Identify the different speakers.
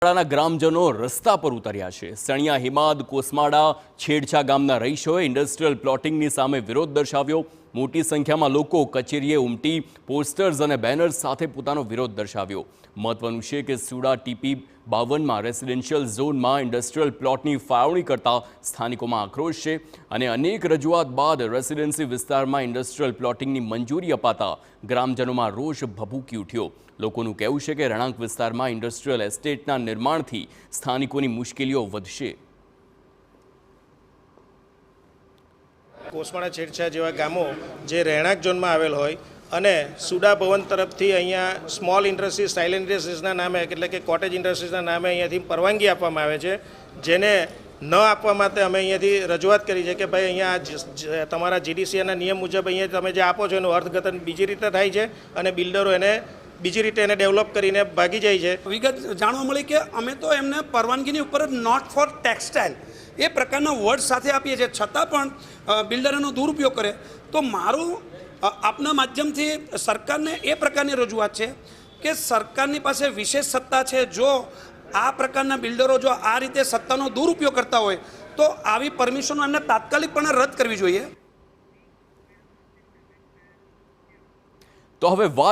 Speaker 1: ના ગ્રામજનો રસ્તા પર ઉતર્યા છે। સણિયા હિમાદ કોસમાડા છેડછા ગામના રહીશોએ ઇન્ડસ્ટ્રીયલ પ્લોટિંગની સામે વિરોધ દર્શાવ્યો। મોટી સંખ્યામાં લોકો કચેરીએ ઉમટી પોસ્ટર્સ અને બેનર્સ સાથે પોતાનો વિરોધ દર્શાવ્યો। મહત્વનું છે કે સુડા ટીપી 52માં રેસિડેન્શિયલ ઝોનમાં ઇન્ડસ્ટ્રીયલ પ્લોટની ફાળવણી કરતા સ્થાનિકોમાં આક્રોશ છે અને અનેક રજૂઆત બાદ રેસિડેન્સી વિસ્તારમાં ઇન્ડસ્ટ્રીયલ પ્લોટિંગની મંજૂરી અપાતા ગ્રામજનોમાં રોષ ભભૂકી ઉઠ્યો। લોકોનું કહેવું છે કે રણાંક વિસ્તારમાં ઇન્ડસ્ટ્રીયલ એસ્ટેટના નિર્માણથી સ્થાનિકોની મુશ્કેલીઓ વધશે।
Speaker 2: કોસમાડા છેડછા જેવા ગામો જે રહેણાંક ઝોનમાં આવેલ હોય અને સુડા ભવન તરફથી અહીંયા સ્મોલ ઇન્ડસ્ટ્રીઝ સાયલેન્ટ ઇન્ડસ્ટ્રીઝના નામે એટલે કે કોટેજ ઇન્ડસ્ટ્રીઝના નામે અહીંયાથી પરવાનગી આપવામાં આવે છે, જેને ન આપવા માટે અમે અહીંયાથી રજૂઆત કરી છે કે ભાઈ અહીંયા તમારા જીડીસીએના નિયમ મુજબ અહીંયા તમે જે આપો છો એનું અર્થઘટન બીજી રીતે થાય છે અને બિલ્ડરો એને બીજી રીતે એને ડેવલપ કરીને ભાગી જાય છે।
Speaker 3: વિગત જાણવા મળી કે અમે તો એમને પરવાનગીની ઉપર નોટ ફોર ટેક્સટાઇલ એ પ્રકારના વર્ડ સાથે આપીએ છીએ, છતાં પણ બિલ્ડર એનો દુરુપયોગ કરે। તો મારું આપના માધ્યમથી સરકારને એ પ્રકારની રજૂઆત છે કે સરકારની પાસે વિશેષ સત્તા છે। જો આ પ્રકારના બિલ્ડરો જો આ રીતે સત્તાનો દુરુપયોગ કરતા હોય તો આવી પરમિશનો એમને તાત્કાલિકપણે રદ કરવી જોઈએ।
Speaker 1: તો હવે